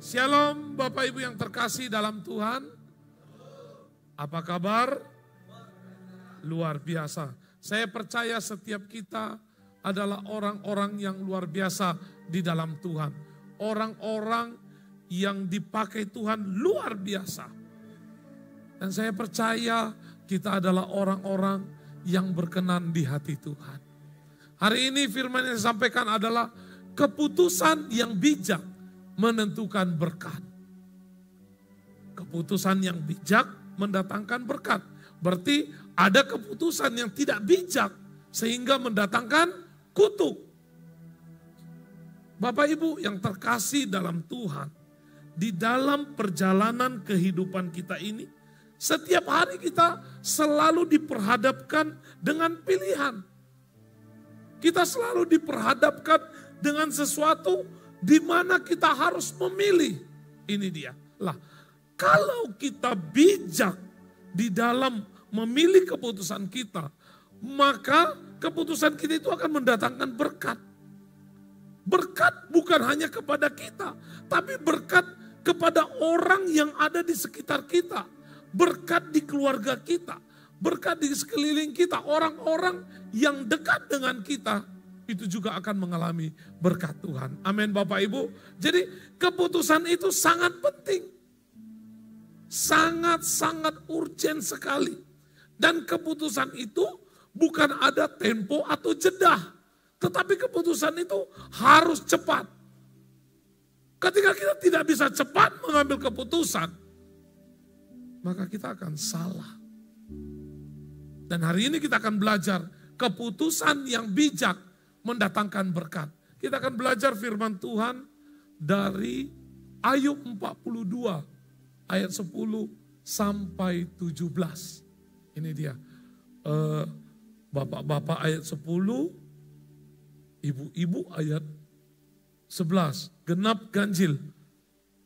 Shalom Bapak Ibu yang terkasih dalam Tuhan. Apa kabar? Luar biasa. Saya percaya setiap kita adalah orang-orang yang luar biasa di dalam Tuhan. Orang-orang yang dipakai Tuhan luar biasa. Dan saya percaya kita adalah orang-orang yang berkenan di hati Tuhan. Hari ini firman yang disampaikan adalah keputusan yang bijak menentukan berkat. Keputusan yang bijak mendatangkan berkat. Berarti ada keputusan yang tidak bijak sehingga mendatangkan kutuk. Bapak Ibu yang terkasih dalam Tuhan, di dalam perjalanan kehidupan kita ini, setiap hari kita selalu diperhadapkan dengan pilihan. Kita selalu diperhadapkan dengan sesuatu di mana kita harus memilih. Ini dia. Lah, kalau kita bijak di dalam memilih keputusan kita, maka keputusan kita itu akan mendatangkan berkat. Berkat bukan hanya kepada kita, tapi berkat kepada orang yang ada di sekitar kita. Berkat di keluarga kita, berkat di sekeliling kita, orang-orang yang dekat dengan kita, itu juga akan mengalami berkat Tuhan. Amin Bapak Ibu. Jadi keputusan itu sangat penting. Sangat-sangat urgent sekali. Dan keputusan itu bukan ada tempo atau jeda. Tetapi keputusan itu harus cepat. Ketika kita tidak bisa cepat mengambil keputusan, maka kita akan salah. Dan hari ini kita akan belajar keputusan yang bijak mendatangkan berkat. Kita akan belajar firman Tuhan dari Ayub 42 ayat 10 sampai 17. Ini dia. Bapak-bapak ayat 10, ibu-ibu ayat 11. Genap ganjil.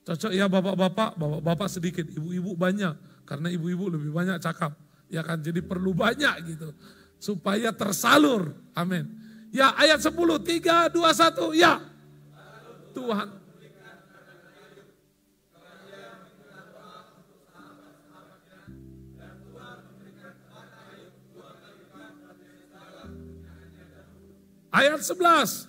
Cocok ya bapak-bapak, bapak-bapak sedikit, ibu-ibu banyak. Karena ibu-ibu lebih banyak cakap. Ya kan, jadi perlu banyak gitu. Supaya tersalur. Amin. Ya, ayat 10, 3, 2, 1, ya. Tuhan. Ayat 11.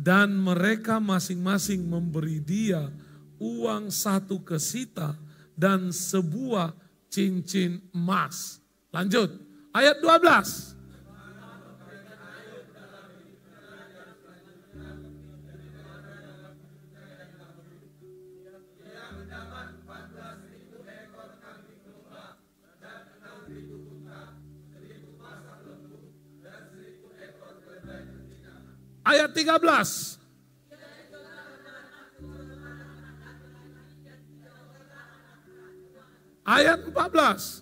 Dan mereka masing-masing memberi dia uang 1 kesita dan sebuah cincin emas. Lanjut, ayat 12. Ayat 13. Ayat 14.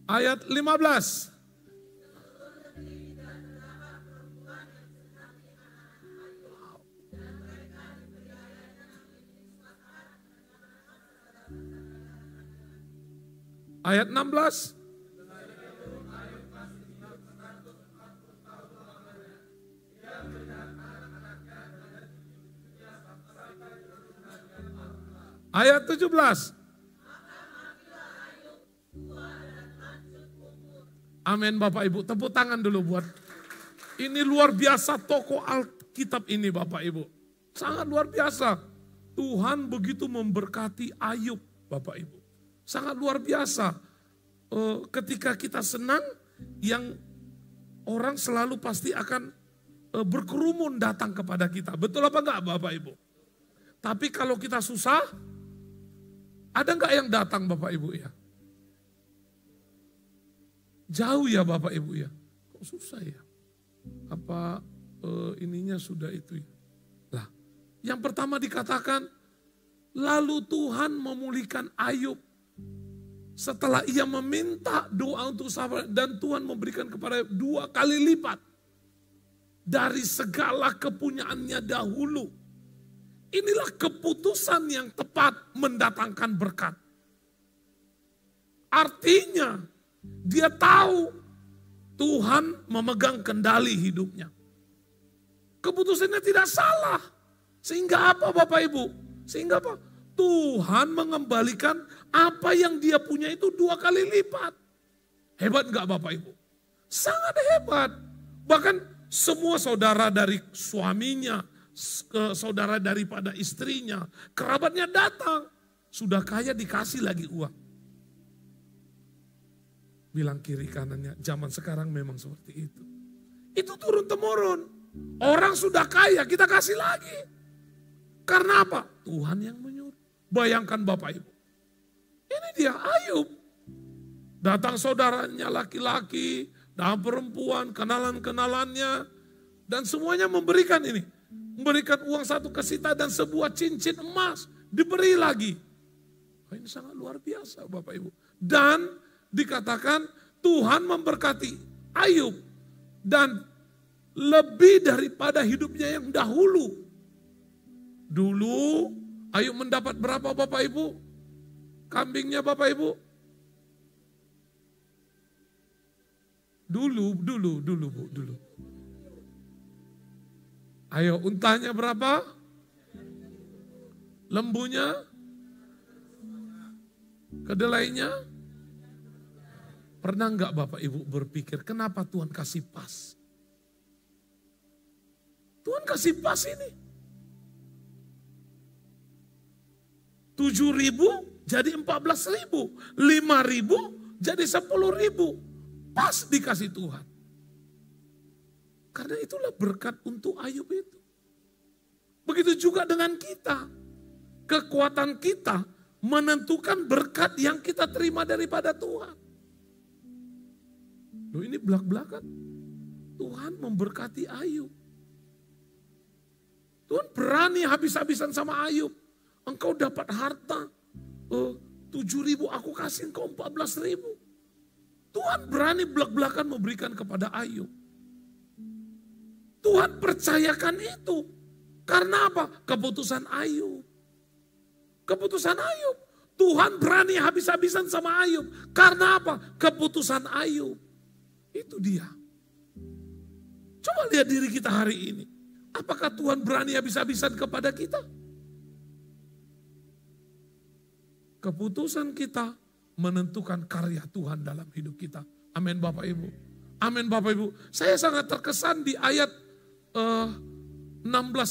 Ayat 15. Ayat 16. Ayat 17. Amin Bapak Ibu, tepuk tangan dulu buat. Ini luar biasa tokoh Alkitab ini Bapak Ibu. Sangat luar biasa. Tuhan begitu memberkati Ayub Bapak Ibu. Sangat luar biasa. Ketika kita senang, yang orang selalu pasti akan berkerumun datang kepada kita. Betul apa enggak Bapak Ibu? Tapi kalau kita susah, Ada nggak yang datang Bapak Ibu ya? Jauh ya Bapak Ibu ya? Kok susah ya? Apa ininya sudah itu ya? Lah, yang pertama dikatakan, lalu Tuhan memulihkan Ayub. Setelah ia meminta doa untuk sabar dan Tuhan memberikan kepada 2 kali lipat dari segala kepunyaannya dahulu. Inilah keputusan yang tepat mendatangkan berkat. Artinya dia tahu Tuhan memegang kendali hidupnya. Keputusannya tidak salah. Sehingga apa Bapak Ibu? Sehingga apa? Tuhan mengembalikan apa yang dia punya itu 2 kali lipat. Hebat enggak Bapak Ibu? Sangat hebat. Bahkan semua saudara dari suaminya, saudara daripada istrinya, kerabatnya datang. Sudah kaya dikasih lagi uang. Bilang kiri kanannya, zaman sekarang memang seperti itu. Itu turun-temurun. Orang sudah kaya, kita kasih lagi. Karena apa? Tuhan yang menyuruh. Bayangkan Bapak Ibu. Ini dia Ayub. Datang saudaranya laki-laki, dan perempuan, kenalan-kenalannya. Dan semuanya memberikan ini. Memberikan uang 1 kesita dan sebuah cincin emas. Diberi lagi. Ini sangat luar biasa Bapak Ibu. Dan dikatakan Tuhan memberkati Ayub. Dan lebih daripada hidupnya yang dahulu. Dulu Ayub mendapat berapa Bapak Ibu? Kambingnya Bapak Ibu? Dulu Bu. Ayo, untanya berapa? Lembunya? Kedelainya? Pernah enggak Bapak Ibu berpikir, kenapa Tuhan kasih pas? Tuhan kasih pas ini. 7.000 jadi 14.000. 5.000 jadi 10.000. Pas dikasih Tuhan. Karena itulah berkat untuk Ayub itu. Begitu juga dengan kita. Kekuatan kita menentukan berkat yang kita terima daripada Tuhan. Loh ini belak-belakan. Tuhan memberkati Ayub. Tuhan berani habis-habisan sama Ayub. Engkau dapat harta 7.000, aku kasih engkau 14.000. Tuhan berani belak-belakan memberikan kepada Ayub. Tuhan percayakan itu. Karena apa? Keputusan Ayub. Keputusan Ayub. Tuhan berani habis-habisan sama Ayub. Karena apa? Keputusan Ayub. Itu dia. Coba lihat diri kita hari ini. Apakah Tuhan berani habis-habisan kepada kita? Keputusan kita menentukan karya Tuhan dalam hidup kita. Amin Bapak Ibu. Amin Bapak Ibu. Saya sangat terkesan di ayat 16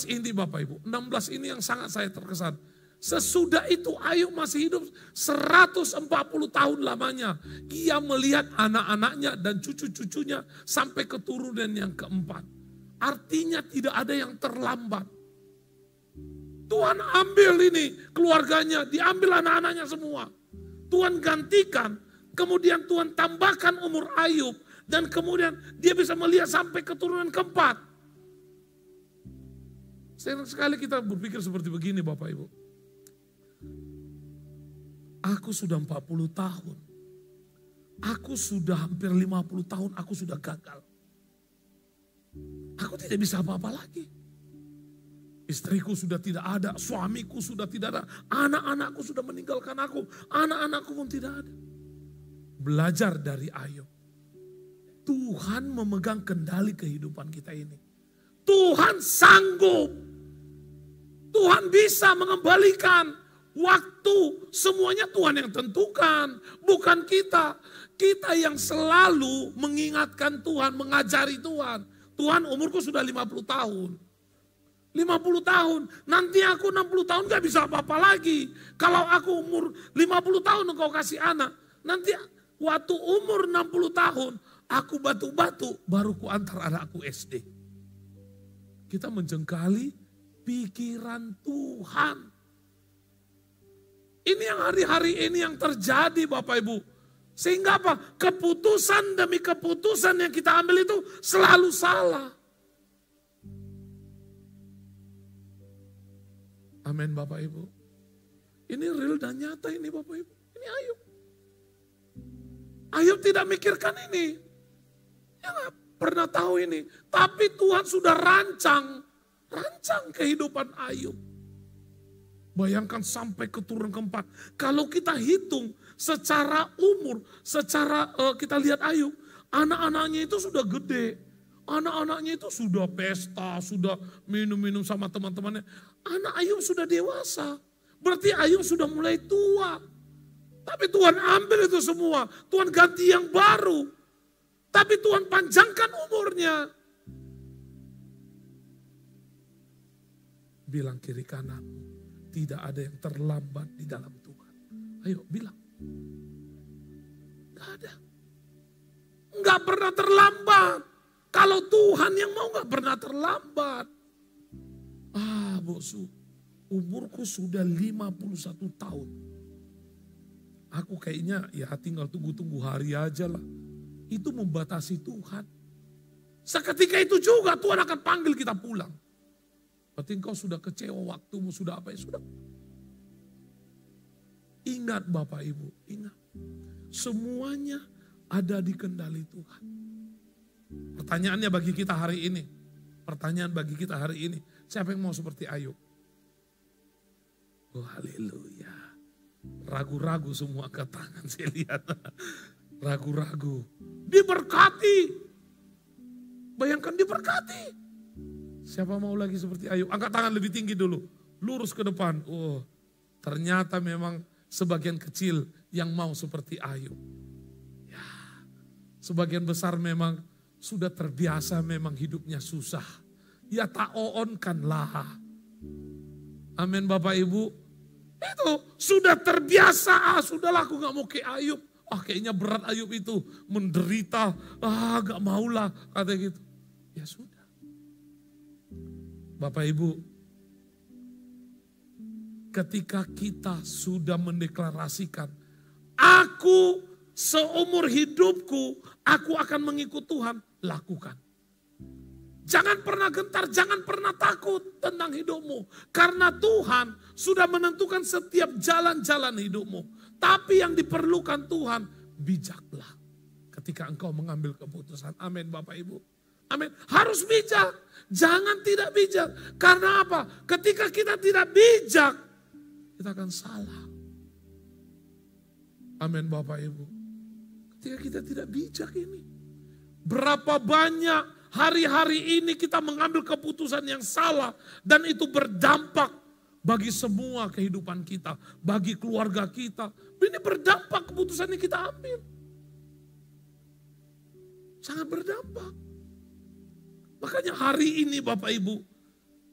ini Bapak Ibu. 16 ini yang sangat saya terkesan. Sesudah itu Ayub masih hidup 140 tahun lamanya. Ia melihat anak-anaknya dan cucu-cucunya sampai keturunan yang keempat. Artinya tidak ada yang terlambat. Tuhan ambil ini keluarganya, diambil anak-anaknya semua. Tuhan gantikan, kemudian Tuhan tambahkan umur Ayub. Dan kemudian dia bisa melihat sampai keturunan keempat. Sering sekali kita berpikir seperti begini Bapak Ibu. Aku sudah 40 tahun. Aku sudah hampir 50 tahun, aku sudah gagal. Aku tidak bisa apa-apa lagi. Istriku sudah tidak ada, suamiku sudah tidak ada, anak-anakku sudah meninggalkan aku, anak-anakku pun tidak ada. Belajar dari Ayub. Tuhan memegang kendali kehidupan kita ini. Tuhan sanggup. Tuhan bisa mengembalikan waktu. Semuanya Tuhan yang tentukan, bukan kita. Kita yang selalu mengingatkan Tuhan, mengajari Tuhan. Tuhan umurku sudah 50 tahun. 50 tahun, nanti aku 60 tahun gak bisa apa-apa lagi. Kalau aku umur 50 tahun engkau kasih anak, nanti waktu umur 60 tahun, aku batu-batu, baru ku antar anakku SD. Kita menjengkali pikiran Tuhan. Ini yang hari-hari ini yang terjadi Bapak Ibu. Sehingga apa? Keputusan demi keputusan yang kita ambil itu selalu salah. Amin Bapak Ibu. Ini real dan nyata ini Bapak Ibu. Ini Ayub. Ayub tidak mikirkan ini. Dia gak pernah tahu ini. Tapi Tuhan sudah rancang kehidupan Ayub. Bayangkan sampai keturunan keempat. Kalau kita hitung secara umur, secara kita lihat Ayub, anak-anaknya itu sudah gede. Anak-anaknya itu sudah pesta, sudah minum-minum sama teman-temannya. Anak Ayub sudah dewasa. Berarti Ayub sudah mulai tua. Tapi Tuhan ambil itu semua. Tuhan ganti yang baru. Tapi Tuhan panjangkan umurnya. Bilang kiri kananmu, tidak ada yang terlambat di dalam Tuhan. Ayo bilang. Gak ada. Gak pernah terlambat. Kalau Tuhan yang mau gak pernah terlambat. Bosku, umurku sudah 51 tahun. Aku kayaknya ya tinggal tunggu-tunggu hari aja lah. Itu membatasi Tuhan. Seketika itu juga Tuhan akan panggil kita pulang. Berarti engkau sudah kecewa, waktumu sudah apa ya sudah. Ingat Bapak Ibu, ingat. Semuanya ada di kendali Tuhan. Pertanyaannya bagi kita hari ini. Pertanyaan bagi kita hari ini. Siapa yang mau seperti Ayub? Oh haleluya. Ragu-ragu semua angkat tangan saya lihat. Ragu-ragu. Diberkati. Bayangkan diberkati. Siapa mau lagi seperti Ayub? Angkat tangan lebih tinggi dulu. Lurus ke depan. Oh, ternyata memang sebagian kecil yang mau seperti Ayub. Ya, sebagian besar memang sudah terbiasa memang hidupnya susah. Ya tak oonkanlah. Amin Bapak Ibu. Itu sudah terbiasa. Sudahlah aku gak mau kayak Ayub. Kayaknya berat Ayub itu. Menderita. Gak maulah. Katanya gitu. Ya sudah. Bapak Ibu. Ketika kita sudah mendeklarasikan. Aku seumur hidupku. Aku akan mengikut Tuhan. Lakukan. Jangan pernah gentar, jangan pernah takut tentang hidupmu. Karena Tuhan sudah menentukan setiap jalan-jalan hidupmu. Tapi yang diperlukan Tuhan, bijaklah. Ketika engkau mengambil keputusan. Amin Bapak Ibu. Amin. Harus bijak. Jangan tidak bijak. Karena apa? Ketika kita tidak bijak, kita akan salah. Amin Bapak Ibu. Ketika kita tidak bijak ini. Berapa banyak hari-hari ini kita mengambil keputusan yang salah. Dan itu berdampak bagi semua kehidupan kita. Bagi keluarga kita. Ini berdampak keputusan yang kita ambil. Sangat berdampak. Makanya hari ini Bapak Ibu.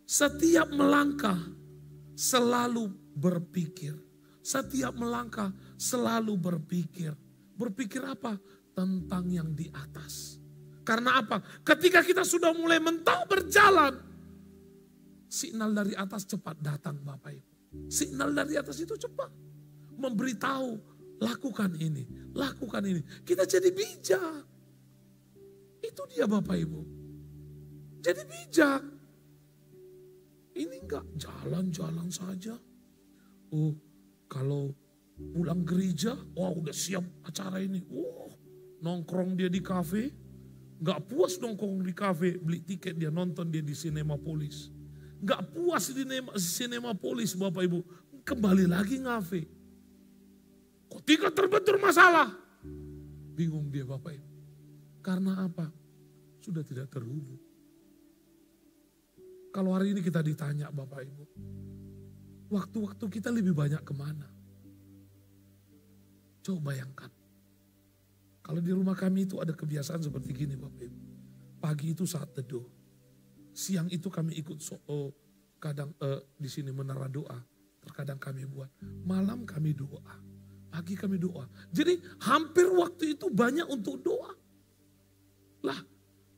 Setiap melangkah selalu berpikir. Setiap melangkah selalu berpikir. Berpikir apa? Tentang yang di atas. Karena apa? Ketika kita sudah mulai mentok berjalan, signal dari atas cepat datang Bapak Ibu. Signal dari atas itu cepat. Memberitahu, lakukan ini, lakukan ini. Kita jadi bijak. Itu dia Bapak Ibu. Jadi bijak. Ini enggak jalan-jalan saja. Oh, kalau pulang gereja, udah siap acara ini. Nongkrong dia di kafe. Gak puas nongkrong di kafe, beli tiket dia nonton dia di Cinemapolis. Gak puas di Cinemapolis Bapak Ibu, kembali lagi ngafe. Ketika terbentur masalah, bingung dia Bapak Ibu. Karena apa? Sudah tidak terhubung. Kalau hari ini kita ditanya Bapak Ibu, waktu-waktu kita lebih banyak kemana? Coba bayangkan. Kalau di rumah kami itu ada kebiasaan seperti gini Bapak Ibu. Pagi itu saat teduh. Siang itu kami ikut kadang di sini menara doa. Terkadang kami buat. Malam kami doa. Pagi kami doa. Jadi hampir waktu itu banyak untuk doa. Lah,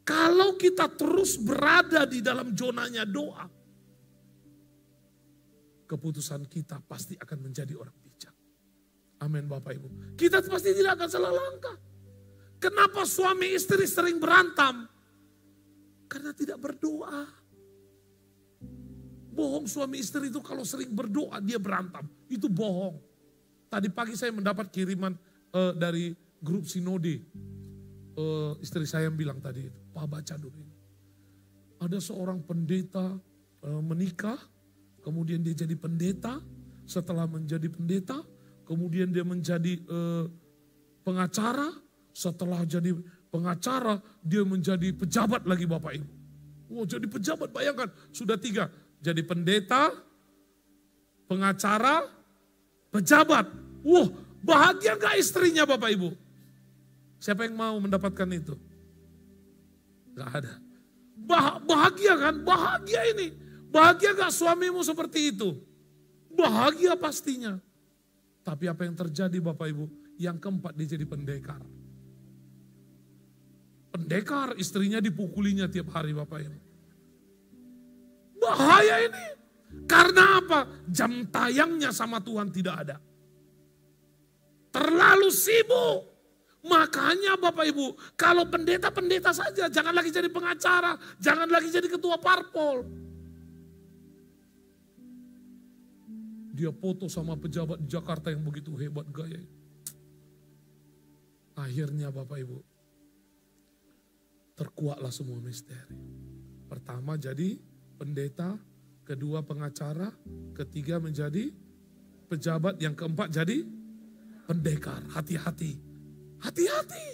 kalau kita terus berada di dalam zonanya doa. Keputusan kita pasti akan menjadi orang bijak. Amin Bapak Ibu. Kita pasti tidak akan salah langkah. Kenapa suami istri sering berantem? Karena tidak berdoa. Bohong suami istri itu kalau sering berdoa dia berantem. Itu bohong. Tadi pagi saya mendapat kiriman dari grup sinode. Istri saya yang bilang tadi, Pak baca dulu ini. Ada seorang pendeta menikah, kemudian dia jadi pendeta. Setelah menjadi pendeta, kemudian dia menjadi pengacara. Setelah jadi pengacara, dia menjadi pejabat lagi Bapak Ibu. Oh, jadi pejabat, bayangkan. Sudah 3. Jadi pendeta, pengacara, pejabat. Wah, bahagia gak istrinya Bapak Ibu? Siapa yang mau mendapatkan itu? Gak ada. Bahagia kan? Bahagia ini. Bahagia gak suamimu seperti itu? Bahagia pastinya. Tapi apa yang terjadi Bapak Ibu? Yang keempat dia jadi pendekar. Pendekar, istrinya dipukulinya tiap hari Bapak Ibu. Bahaya ini. Karena apa? Jam tayangnya sama Tuhan tidak ada. Terlalu sibuk. Makanya Bapak Ibu, kalau pendeta-pendeta saja, jangan lagi jadi pengacara, jangan lagi jadi ketua parpol. Dia foto sama pejabat di Jakarta yang begitu hebat gaya. Akhirnya Bapak Ibu, terkuaklah semua misteri. Pertama jadi pendeta, kedua pengacara, ketiga menjadi pejabat, yang keempat jadi pendekar. Hati-hati, hati-hati.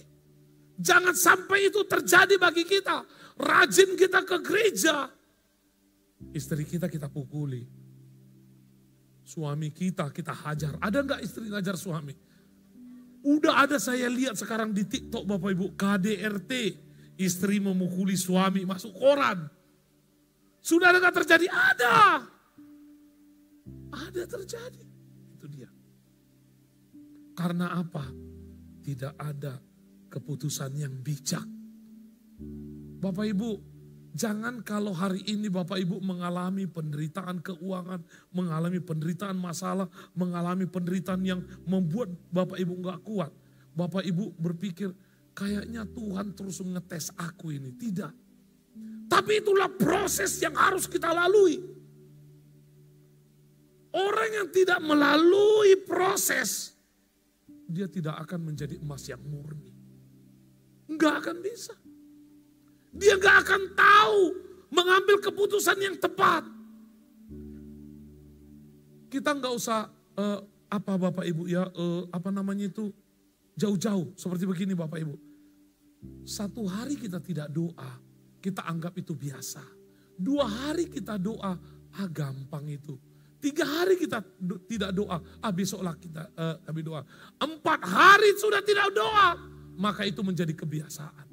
Jangan sampai itu terjadi bagi kita. Rajin kita ke gereja, istri kita pukuli. Suami kita hajar. Ada enggak istri ngajar suami? Udah ada, saya lihat sekarang di TikTok Bapak Ibu, KDRT. Istri memukuli suami, masuk koran. Sudah ada enggak terjadi? Ada. Ada terjadi. Itu dia. Karena apa? Tidak ada keputusan yang bijak. Bapak Ibu, jangan kalau hari ini Bapak Ibu mengalami penderitaan keuangan, mengalami penderitaan masalah, mengalami penderitaan yang membuat Bapak Ibu enggak kuat. Bapak Ibu berpikir, kayaknya Tuhan terus mengetes aku ini. Tidak. Tapi itulah proses yang harus kita lalui. Orang yang tidak melalui proses, dia tidak akan menjadi emas yang murni. Enggak akan bisa. Dia enggak akan tahu mengambil keputusan yang tepat. Kita enggak usah Bapak Ibu ya, jauh-jauh seperti begini Bapak Ibu. Satu hari kita tidak doa, kita anggap itu biasa. 2 hari kita doa, gampang itu. 3 hari kita tidak doa, besoklah kami doa. 4 hari sudah tidak doa, maka itu menjadi kebiasaan.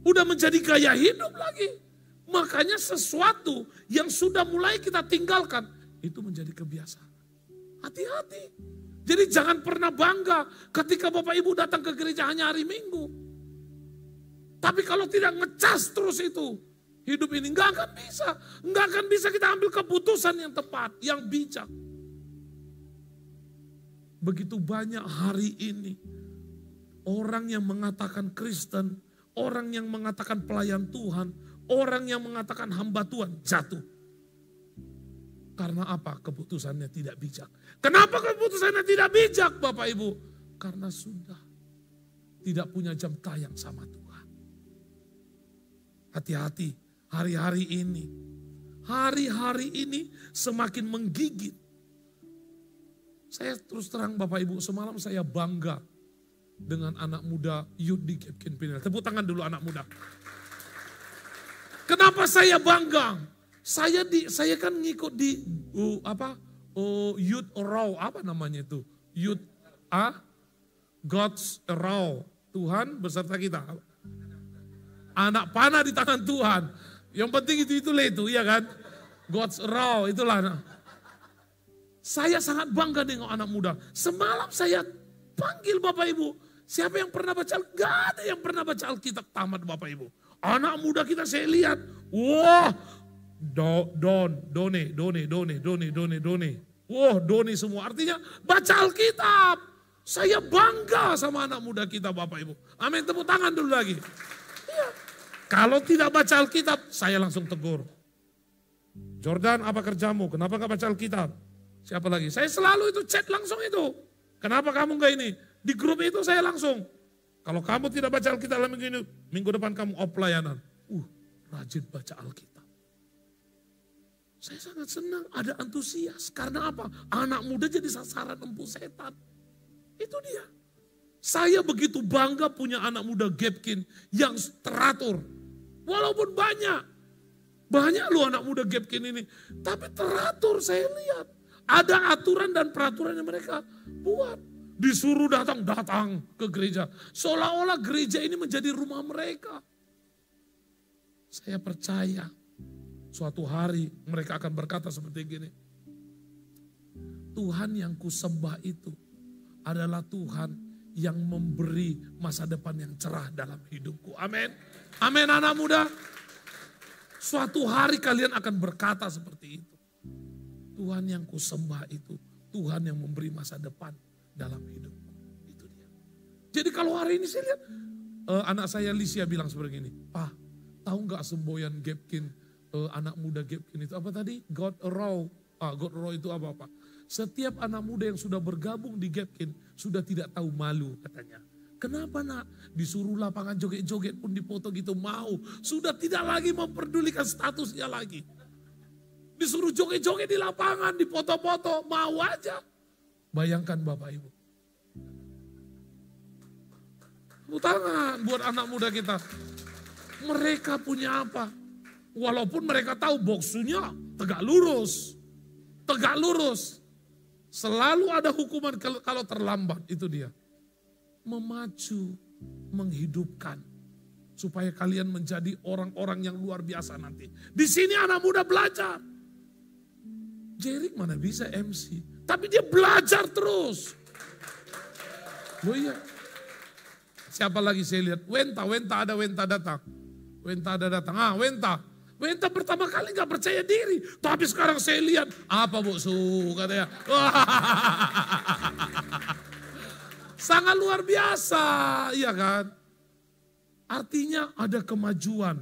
Udah menjadi gaya hidup lagi. Makanya sesuatu yang sudah mulai kita tinggalkan, itu menjadi kebiasaan. Hati-hati. Jadi jangan pernah bangga ketika Bapak Ibu datang ke gereja hanya hari Minggu. Tapi kalau tidak ngecas terus itu, hidup ini nggak akan bisa. Nggak akan bisa kita ambil keputusan yang tepat, yang bijak. Begitu banyak hari ini, orang yang mengatakan Kristen, orang yang mengatakan pelayan Tuhan, orang yang mengatakan hamba Tuhan jatuh. Karena apa? Keputusannya tidak bijak. Kenapa keputusannya tidak bijak Bapak Ibu? Karena sudah tidak punya jam tayang sama Tuhan. Hati-hati, hari-hari ini semakin menggigit. Saya terus terang Bapak Ibu, semalam saya bangga dengan anak muda youth di Kepkin Pinel. Tepuk tangan dulu anak muda. Kenapa saya bangga? Saya kan ngikut di youth raw, apa namanya itu? Youth God's raw. Tuhan beserta kita. Anak panah di tangan Tuhan. Yang penting itu ya kan? God's raw, itulah. Saya sangat bangga dengan anak muda. Semalam saya panggil Bapak Ibu. Siapa yang pernah baca? Gak ada yang pernah baca Alkitab tamat Bapak Ibu. Anak muda kita saya lihat. Wah, Done. Wah, Doni semua. Artinya baca Alkitab. Saya bangga sama anak muda kita Bapak Ibu. Amin, tepuk tangan dulu lagi. Iya. Kalau tidak baca Alkitab, saya langsung tegur. Jordan, apa kerjamu? Kenapa gak baca Alkitab? Siapa lagi? Saya selalu itu chat langsung itu. Kenapa kamu gak ini? Di grup itu saya langsung. Kalau kamu tidak baca Alkitab dalam minggu ini, minggu depan kamu off pelayanan. Rajin baca Alkitab. Saya sangat senang, ada antusias. Karena apa? Anak muda jadi sasaran empuk setan. Itu dia. Saya begitu bangga punya anak muda Gapkin yang teratur. Walaupun banyak. Banyak loh anak muda Gapkin ini. Tapi teratur saya lihat. Ada aturan dan peraturan yang mereka buat. Disuruh datang ke gereja. Seolah-olah gereja ini menjadi rumah mereka. Saya percaya suatu hari mereka akan berkata seperti gini. Tuhan yang kusembah itu adalah Tuhan yang memberi masa depan yang cerah dalam hidupku. Amin. Amin anak muda. Suatu hari kalian akan berkata seperti itu. Tuhan yang kusembah itu Tuhan yang memberi masa depan dalam hidupku. Itu dia. Jadi kalau hari ini saya lihat anak saya Lisia bilang seperti ini. Pak, tahu gak semboyan Gapkin, anak muda Gapkin itu apa tadi? God Raw. God Raw itu apa-apa? Setiap anak muda yang sudah bergabung di Gapkin sudah tidak tahu malu katanya. Kenapa nak? Disuruh lapangan joget-joget pun dipoto gitu mau. Sudah tidak lagi memperdulikan statusnya lagi. Disuruh joget-joget di lapangan, dipoto-foto, mau aja. Bayangkan Bapak Ibu. Tepuk tangan buat anak muda kita. Mereka punya apa? Walaupun mereka tahu boksunya tegak lurus. Tegak lurus. Selalu ada hukuman kalau terlambat, itu dia. Memacu, menghidupkan. Supaya kalian menjadi orang-orang yang luar biasa nanti. Di sini anak muda belajar. Jerik mana bisa MC. Tapi dia belajar terus. Loh iya. Siapa lagi saya lihat? Wenta datang. Wenta ada datang. Wenta pertama kali gak percaya diri. Tapi sekarang saya lihat, apa Bu Su katanya. Sangat luar biasa, iya kan? Artinya ada kemajuan.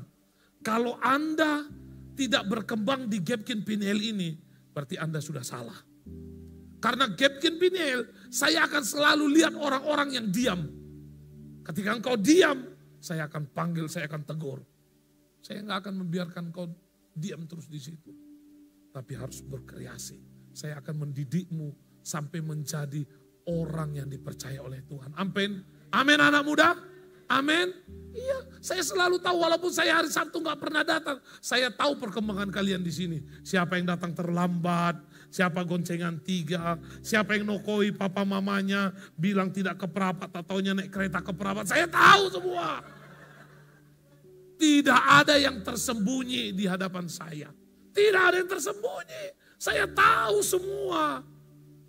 Kalau Anda tidak berkembang di Gapkin Peniel ini, berarti Anda sudah salah. Karena Gapkin Peniel, saya akan selalu lihat orang-orang yang diam. Ketika engkau diam, saya akan panggil, saya akan tegur. Saya nggak akan membiarkan kau diam terus di situ. Tapi harus berkreasi. Saya akan mendidikmu sampai menjadi orang yang dipercaya oleh Tuhan. Amin. Amin anak muda. Amin. Iya, saya selalu tahu walaupun saya hari Sabtu nggak pernah datang. Saya tahu perkembangan kalian di sini. Siapa yang datang terlambat, siapa goncengan 3, siapa yang nokoi papa mamanya, bilang tidak ke perapat, ataunya naik kereta ke perapat. Saya tahu semua. Tidak ada yang tersembunyi di hadapan saya. Tidak ada yang tersembunyi. Saya tahu semua.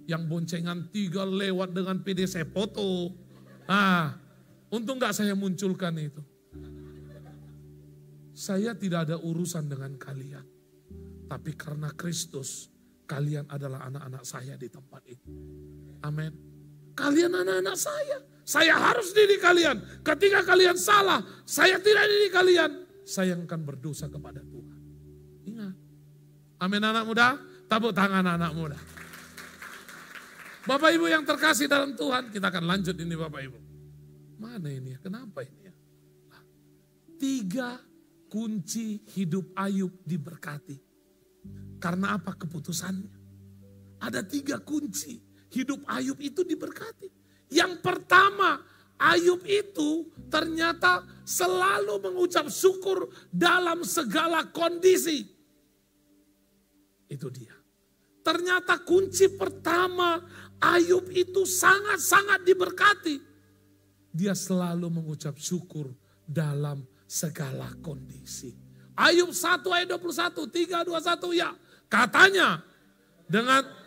Yang boncengan 3 lewat dengan PD saya foto. Untung gak saya munculkan itu. Saya tidak ada urusan dengan kalian. Tapi karena Kristus, kalian adalah anak-anak saya di tempat ini. Amin. Kalian anak-anak saya. Saya harus didik kalian. Ketika kalian salah, saya tidak didik kalian. Saya akan berdosa kepada Tuhan. Ingat. Amin anak muda. Tepuk tangan anak muda. Bapak Ibu yang terkasih dalam Tuhan. Kita akan lanjut ini Bapak Ibu. Mana ini ya? Kenapa ini ya? 3 kunci hidup Ayub diberkati. Karena apa keputusannya? Ada 3 kunci hidup Ayub itu diberkati. Yang pertama, Ayub itu ternyata selalu mengucap syukur dalam segala kondisi. Itu dia. Ternyata kunci pertama Ayub itu sangat-sangat diberkati. Dia selalu mengucap syukur dalam segala kondisi. Ayub 1 ayat 21, 3, 21 ya. Katanya dengan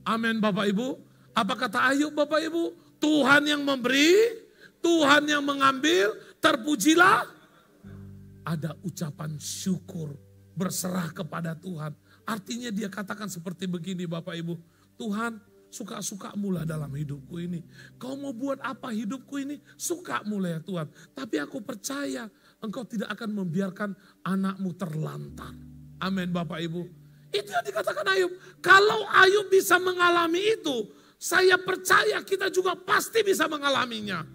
Amin Bapak Ibu. Apa kata Ayub Bapak Ibu? Tuhan yang memberi, Tuhan yang mengambil, terpujilah. Ada ucapan syukur, berserah kepada Tuhan. Artinya dia katakan seperti begini Bapak Ibu. Tuhan, suka-sukamu lah dalam hidupku ini. Kau mau buat apa hidupku ini? Sukamu lah ya Tuhan. Tapi aku percaya Engkau tidak akan membiarkan anakmu terlantar. Amin Bapak Ibu. Itu yang dikatakan Ayub. Kalau Ayub bisa mengalami itu, saya percaya kita juga pasti bisa mengalaminya.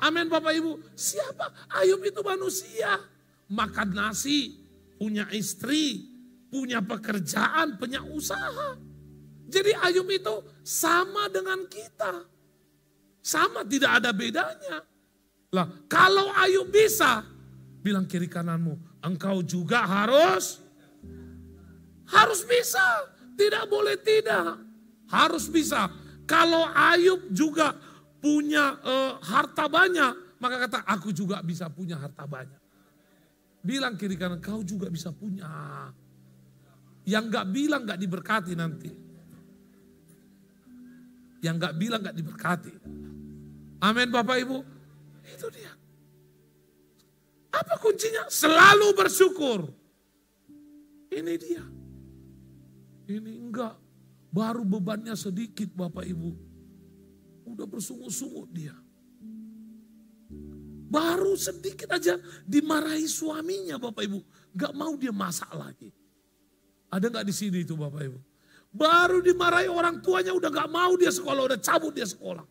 Amin Bapak Ibu. Siapa? Ayub itu manusia. Makan nasi, punya istri, punya pekerjaan, punya usaha. Jadi Ayub itu sama dengan kita. Sama, tidak ada bedanya. Lah, kalau Ayub bisa, bilang kiri kananmu, engkau juga harus bisa. Tidak boleh tidak. Harus bisa. Kalau Ayub juga punya harta banyak, maka kata aku juga bisa punya harta banyak. Bilang kiri kanan, kau juga bisa punya. Yang gak bilang gak diberkati nanti. Yang gak bilang gak diberkati. Amin Bapak Ibu. Itu dia. Apa kuncinya? Selalu bersyukur. Ini dia. Ini enggak. Baru bebannya sedikit Bapak Ibu. Udah bersungut-sungut dia. Baru sedikit aja dimarahi suaminya Bapak Ibu. Gak mau dia masak lagi. Ada gak di sini itu Bapak Ibu? Baru dimarahi orang tuanya udah gak mau dia sekolah. Udah cabut dia sekolah.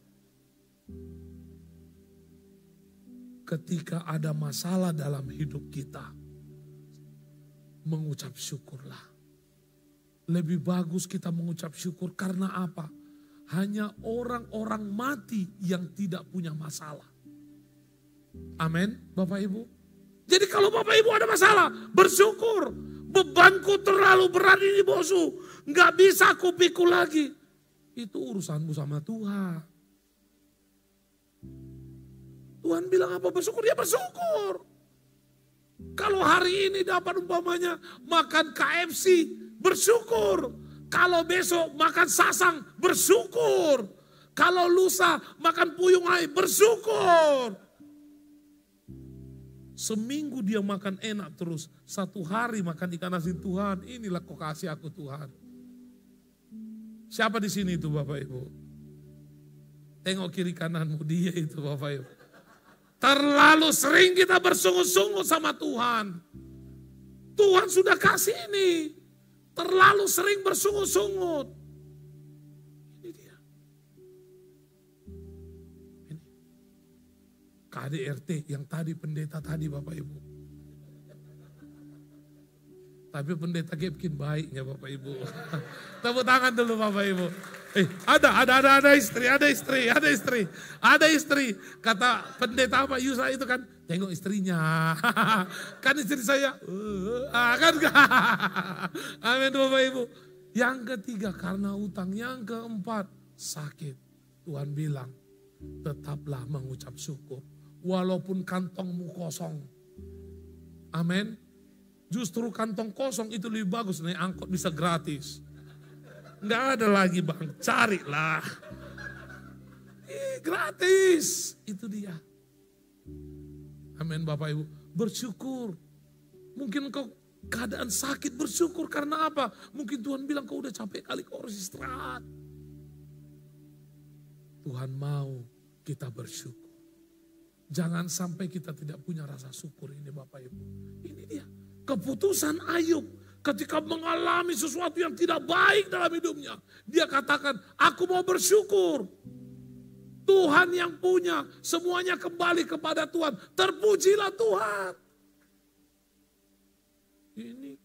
Ketika ada masalah dalam hidup kita, mengucap syukurlah. Lebih bagus kita mengucap syukur karena apa? Hanya orang-orang mati yang tidak punya masalah. Amin, Bapak Ibu. Jadi kalau Bapak Ibu ada masalah, bersyukur. Bebanku terlalu berat ini bosu. Nggak bisa aku pikul lagi. Itu urusanmu sama Tuhan. Tuhan bilang apa bersyukur, ya bersyukur. Kalau hari ini dapat umpamanya makan KFC, bersyukur. Kalau besok makan sasang, bersyukur. Kalau lusa makan puyung ayam, bersyukur. Seminggu dia makan enak terus. Satu hari makan ikan asin, Tuhan inilah kau kasih aku Tuhan. Siapa di sini itu Bapak Ibu? Tengok kiri kananmu, dia itu Bapak Ibu. Terlalu sering kita bersungut-sungut sama Tuhan. Tuhan sudah kasih ini. Terlalu sering bersungut-sungut. Ini dia. Ini. KDRT yang tadi pendeta tadi Bapak Ibu. Tapi pendeta bikin baiknya Bapak Ibu. Tepuk tangan dulu Bapak Ibu. Ada istri. Kata pendeta apa Yusa itu kan, tengok istrinya. Kan istri saya. Kan. Amin Bapak Ibu. Yang ketiga karena utang. Yang keempat sakit. Tuhan bilang tetaplah mengucap syukur. Walaupun kantongmu kosong. Amin. Justru kantong kosong itu lebih bagus, naik angkot bisa gratis. Enggak ada lagi bang, carilah. Gratis, itu dia. Amin Bapak Ibu, bersyukur. Mungkin kau keadaan sakit, bersyukur karena apa? Mungkin Tuhan bilang kau udah capek kali, kau harus istirahat. Tuhan mau kita bersyukur. Jangan sampai kita tidak punya rasa syukur ini Bapak Ibu. Ini dia. Keputusan Ayub ketika mengalami sesuatu yang tidak baik dalam hidupnya. Dia katakan, aku mau bersyukur. Tuhan yang punya, semuanya kembali kepada Tuhan. Terpujilah Tuhan. Ini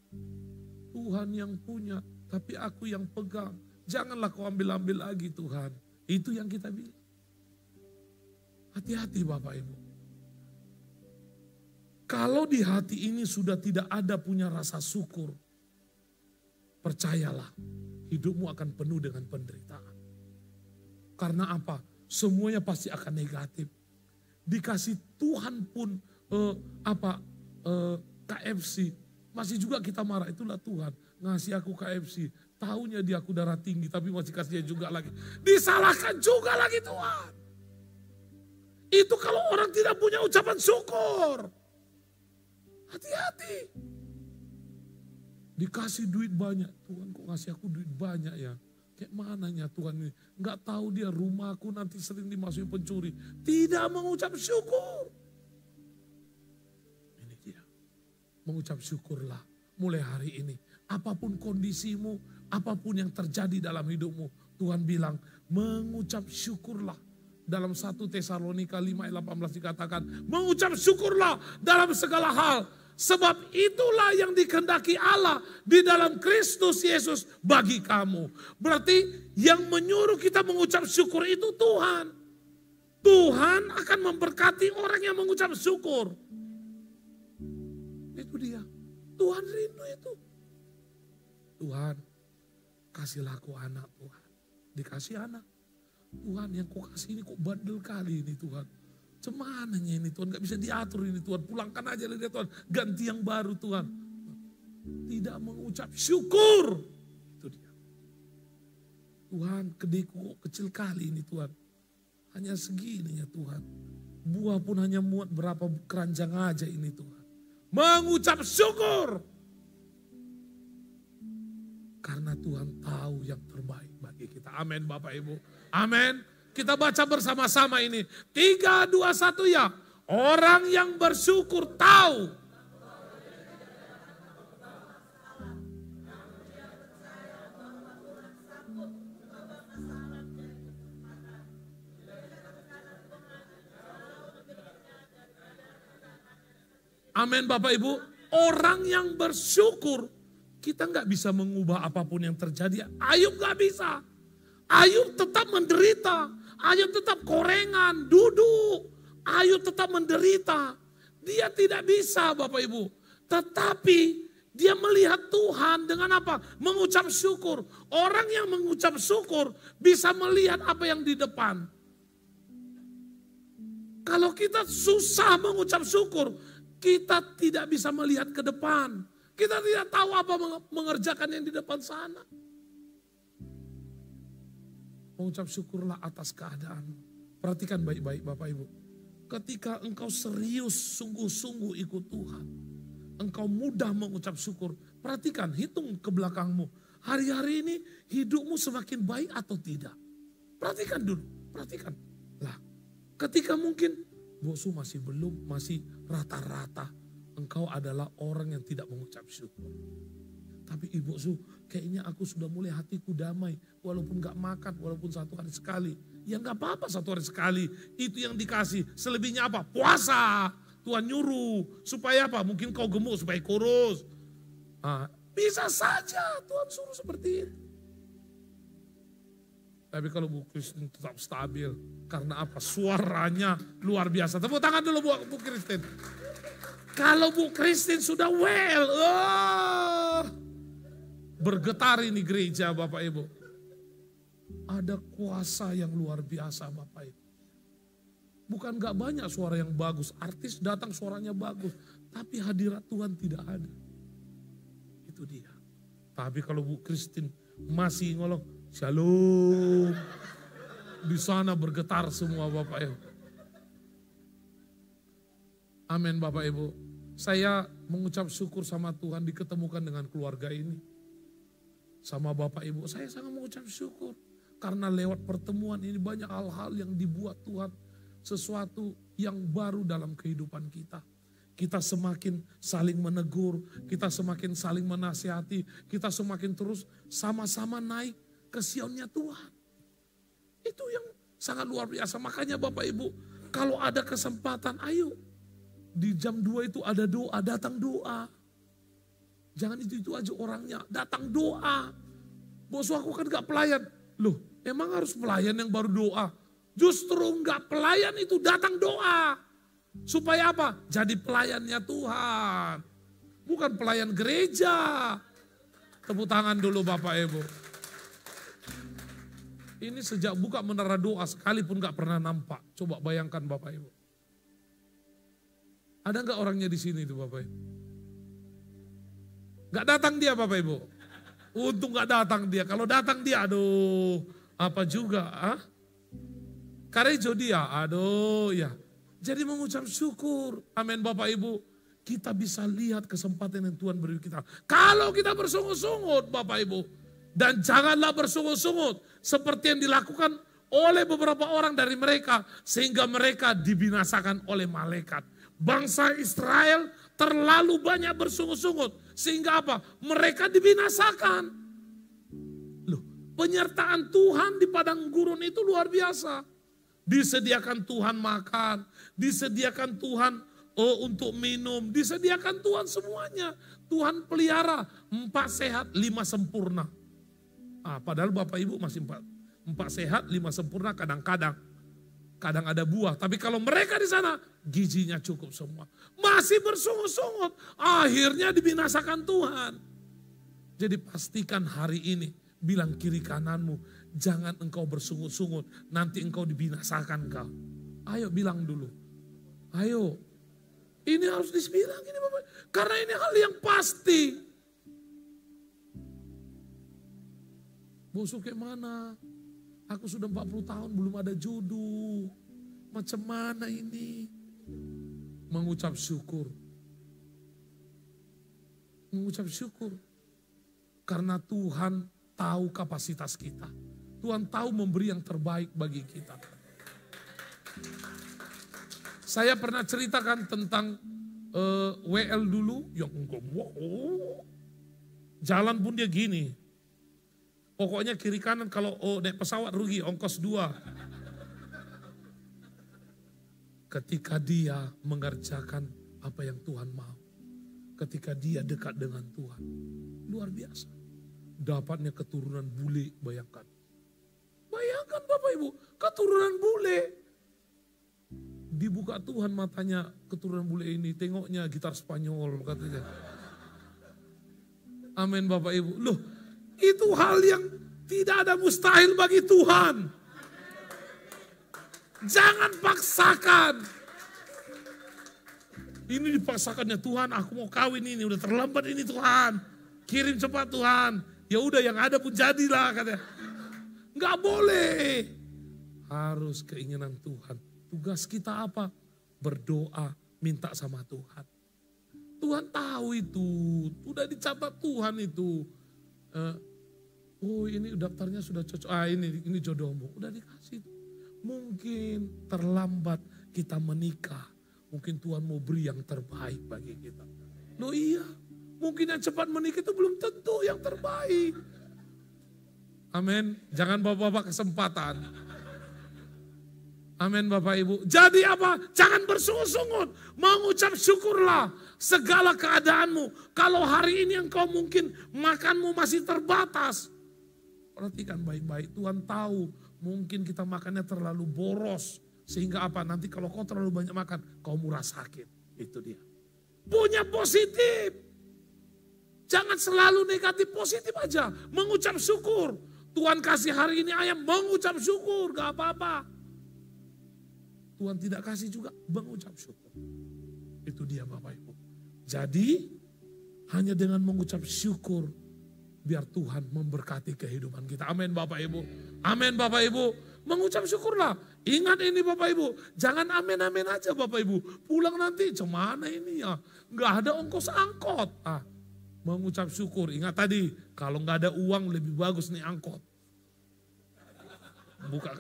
Tuhan yang punya, tapi aku yang pegang. Janganlah kau ambil-ambil lagi Tuhan. Itu yang kita bilang. Hati-hati Bapak Ibu. Kalau di hati ini sudah tidak ada punya rasa syukur, percayalah hidupmu akan penuh dengan penderitaan. Karena apa? Semuanya pasti akan negatif. Dikasih Tuhan pun KFC, masih juga kita marah. Itulah Tuhan ngasih aku KFC. Tahunya dia aku darah tinggi tapi masih kasih dia juga lagi. Disalahkan juga lagi Tuhan. Itu kalau orang tidak punya ucapan syukur. Hati-hati. Dikasih duit banyak. Tuhan kok kasih aku duit banyak ya. Kayak mananya Tuhan ini. Gak tahu dia rumahku nanti sering dimasuki pencuri. Tidak mengucap syukur. Ini dia. Mengucap syukurlah mulai hari ini. Apapun kondisimu, apapun yang terjadi dalam hidupmu. Tuhan bilang mengucap syukurlah. Dalam 1 Tesalonika 5 ayat 18 dikatakan. Mengucap syukurlah dalam segala hal. Sebab itulah yang dikehendaki Allah di dalam Kristus Yesus bagi kamu. Berarti yang menyuruh kita mengucap syukur itu Tuhan. Tuhan akan memberkati orang yang mengucap syukur. Itu dia. Tuhan rindu itu. Tuhan, kasihlah aku anak Tuhan. Dikasih anak. Tuhan yang kau kasih ini kok bandel kali ini Tuhan. Cemananya ini Tuhan, gak bisa diatur ini Tuhan. Pulangkan aja dia Tuhan, ganti yang baru Tuhan. Tidak mengucap syukur. Itu dia. Tuhan, kedekku kok kecil kali ini Tuhan. Hanya segini ya Tuhan. Buah pun hanya muat berapa keranjang aja ini Tuhan. Mengucap syukur. Karena Tuhan tahu yang terbaik bagi kita. Amin Bapak Ibu. Amin. Kita baca bersama-sama ini. 3, 2, 1 ya. Orang yang bersyukur tahu. Amin Bapak Ibu. Orang yang bersyukur. Kita nggak bisa mengubah apapun yang terjadi. Ayub nggak bisa. Ayub tetap menderita. Ayub tetap korengan, duduk. Ayub tetap menderita. Dia tidak bisa Bapak Ibu. Tetapi dia melihat Tuhan dengan apa? Mengucap syukur. Orang yang mengucap syukur bisa melihat apa yang di depan. Kalau kita susah mengucap syukur, kita tidak bisa melihat ke depan. Kita tidak tahu apa mengerjakan yang di depan sana. Mengucap syukurlah atas keadaan. Perhatikan baik-baik Bapak Ibu. Ketika engkau serius sungguh-sungguh ikut Tuhan. Engkau mudah mengucap syukur. Perhatikan, hitung ke belakangmu. Hari-hari ini hidupmu semakin baik atau tidak. Perhatikan dulu, perhatikan. Lah, ketika mungkin bosmu masih belum, masih rata-rata. Engkau adalah orang yang tidak mengucap syukur. Tapi ibu su, kayaknya aku sudah mulai hatiku damai. Walaupun gak makan, walaupun 1 hari sekali. Ya gak apa-apa 1 hari sekali. Itu yang dikasih. Selebihnya apa? Puasa. Tuhan nyuruh. Supaya apa? Mungkin kau gemuk supaya kurus. Nah, bisa saja Tuhan suruh seperti itu. Tapi kalau Bu Christine tetap stabil. Karena apa? Suaranya luar biasa. Tepuk tangan dulu buat Bu Christine. Kalau Bu Christine sudah well. Bergetar ini gereja Bapak Ibu. Ada kuasa yang luar biasa Bapak Ibu. Bukan gak banyak suara yang bagus. Artis datang suaranya bagus. Tapi hadirat Tuhan tidak ada. Itu dia. Tapi kalau Bu Christine masih ngolong. Shalom. Di sana bergetar semua Bapak Ibu. Amin Bapak Ibu. Saya mengucap syukur sama Tuhan diketemukan dengan keluarga ini. Sama Bapak Ibu, saya sangat mengucap syukur. Karena lewat pertemuan ini banyak hal-hal yang dibuat Tuhan. Sesuatu yang baru dalam kehidupan kita. Kita semakin saling menegur, kita semakin saling menasihati, kita semakin terus sama-sama naik ke Sionnya Tuhan. Itu yang sangat luar biasa. Makanya Bapak Ibu, kalau ada kesempatan, ayo. Di jam 2 itu ada doa, datang doa. Jangan itu aja orangnya, datang doa. Bos aku kan gak pelayan. Loh, emang harus pelayan yang baru doa? Justru gak pelayan itu datang doa. Supaya apa? Jadi pelayannya Tuhan. Bukan pelayan gereja. Tepuk tangan dulu Bapak Ibu. Ini sejak buka menara doa sekalipun gak pernah nampak. Coba bayangkan Bapak Ibu. Ada gak orangnya di sini itu Bapak Ibu? Gak datang dia Bapak Ibu. Untung gak datang dia. Kalau datang dia aduh apa juga. Karejo dia, aduh ya. Jadi mengucap syukur, amin Bapak Ibu. Kita bisa lihat kesempatan yang Tuhan beri kita. Kalau kita bersungut-sungut Bapak Ibu. Dan janganlah bersungut-sungut seperti yang dilakukan oleh beberapa orang dari mereka. Sehingga mereka dibinasakan oleh malaikat. Bangsa Israel terlalu banyak bersungut-sungut. Sehingga apa? Mereka dibinasakan. Loh, penyertaan Tuhan di padang gurun itu luar biasa. Disediakan Tuhan makan, disediakan Tuhan untuk minum, disediakan Tuhan semuanya. Tuhan pelihara 4 sehat 5 sempurna. Padahal Bapak Ibu masih 4 sehat 5 sempurna kadang-kadang. Kadang ada buah, tapi kalau mereka di sana gizinya cukup semua. Masih bersungut-sungut, akhirnya dibinasakan Tuhan. Jadi pastikan hari ini, bilang kiri kananmu, jangan engkau bersungut-sungut, nanti engkau dibinasakan kau. Ayo bilang dulu, ayo. Ini harus dibilang ini Bapak, karena ini hal yang pasti. Bosok kayak mana? Aku sudah 40 tahun belum ada jodoh. Macam mana ini? Mengucap syukur. Mengucap syukur. Karena Tuhan tahu kapasitas kita. Tuhan tahu memberi yang terbaik bagi kita. Saya pernah ceritakan tentang WL dulu. Yang jalan pun dia gini. Pokoknya kiri kanan kalau naik pesawat rugi, ongkos 2. Ketika dia mengerjakan apa yang Tuhan mau. Ketika dia dekat dengan Tuhan. Luar biasa. Dapatnya keturunan bule, bayangkan. Bayangkan Bapak Ibu, keturunan bule. Dibuka Tuhan matanya keturunan bule ini, tengoknya gitar Spanyol katanya. Amin Bapak Ibu. Loh, itu hal yang tidak ada mustahil bagi Tuhan. Jangan paksakan. Ini dipaksakannya Tuhan, aku mau kawin ini, udah terlambat ini Tuhan. Kirim cepat Tuhan. Ya udah yang ada pun jadilah katanya. Enggak boleh. Harus keinginan Tuhan. Tugas kita apa? Berdoa, minta sama Tuhan. Tuhan tahu itu, udah dicatat Tuhan itu. Ini daftarnya sudah cocok. Ini jodohmu, udah dikasih. Mungkin terlambat kita menikah. Mungkin Tuhan mau beri yang terbaik bagi kita. Loh iya, mungkin yang cepat menikah itu belum tentu yang terbaik. Amin. Jangan bawa-bawa kesempatan. Amin Bapak Ibu. Jadi apa? Jangan bersungut-sungut. Mengucap syukurlah segala keadaanmu. Kalau hari ini engkau mungkin makanmu masih terbatas. Perhatikan baik-baik. Tuhan tahu mungkin kita makannya terlalu boros. Sehingga apa? Nanti kalau kau terlalu banyak makan, kau murah sakit. Itu dia. Punya positif. Jangan selalu negatif, positif aja. Mengucap syukur. Tuhan kasih hari ini ayam, mengucap syukur. Gak apa-apa. Tuhan tidak kasih juga, mengucap syukur. Itu dia Bapak Ibu. Jadi hanya dengan mengucap syukur biar Tuhan memberkati kehidupan kita. Amin Bapak Ibu. Amin Bapak Ibu. Mengucap syukurlah. Ingat ini Bapak Ibu. Jangan amin-amin aja Bapak Ibu. Pulang nanti cemana ini ya. Nggak ada ongkos angkot. Mengucap syukur. Ingat tadi. Kalau nggak ada uang lebih bagus nih angkot. Buka.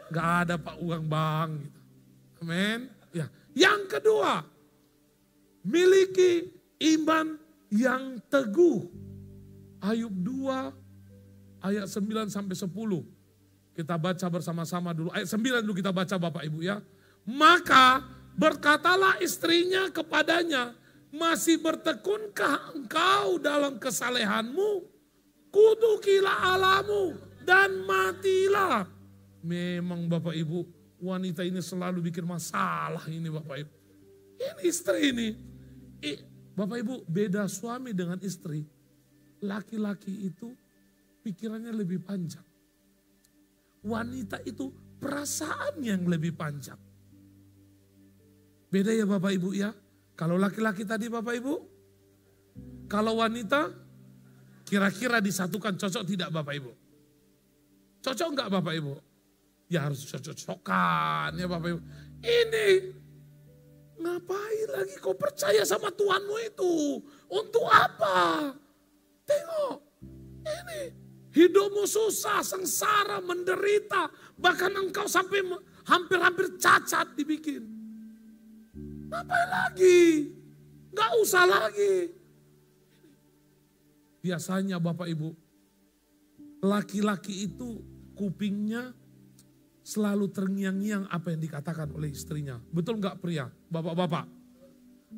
Nggak ada Pak uang bang. Gitu. Amin. Ya. Yang kedua. Miliki iman yang teguh. Ayub 2 ayat 9 sampai 10. Kita baca bersama-sama dulu. Ayat 9 dulu kita baca Bapak Ibu ya. Maka berkatalah istrinya kepadanya, masih bertekunkah engkau dalam kesalehanmu? Kutukilah Allahmu dan matilah. Memang Bapak Ibu, wanita ini selalu bikin masalah ini Bapak Ibu. Ini istri ini. Bapak Ibu, beda suami dengan istri. Laki-laki itu pikirannya lebih panjang. Wanita itu perasaan yang lebih panjang. Beda ya Bapak Ibu ya. Kalau laki-laki tadi Bapak Ibu. Kalau wanita kira-kira disatukan cocok tidak Bapak Ibu? Cocok enggak Bapak Ibu? Ya harus cocok-cocokan ya Bapak Ibu. Ini ngapain lagi kau percaya sama Tuhanmu itu? Untuk apa? Tengok, ini hidupmu susah, sengsara, menderita. Bahkan engkau sampai hampir-hampir cacat dibikin. Ngapain lagi? Gak usah lagi. Biasanya Bapak Ibu, laki-laki itu kupingnya selalu terngiang-ngiang apa yang dikatakan oleh istrinya. Betul gak pria? Bapak-bapak.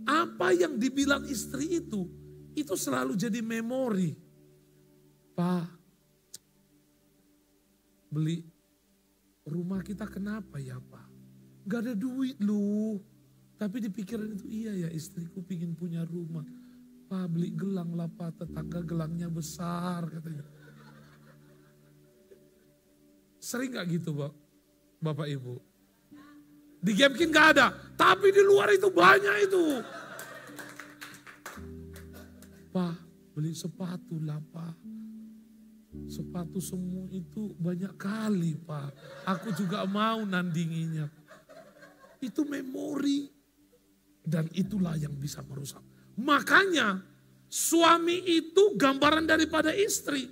Apa yang dibilang istri itu selalu jadi memori. Pak, beli rumah kita kenapa ya Pak? Gak ada duit loh. Tapi di pikiran itu iya ya istriku pingin punya rumah. Pak beli gelang lah Pak, tetangga gelangnya besar katanya. Sering gak gitu Bapak Ibu? Di Gemkin gak ada, tapi di luar itu banyak itu. Pak beli sepatu lah Pak. Sepatu semua itu banyak kali Pak. Aku juga mau nandinginya. Itu memori. Dan itulah yang bisa merusak. Makanya suami itu gambaran daripada istri.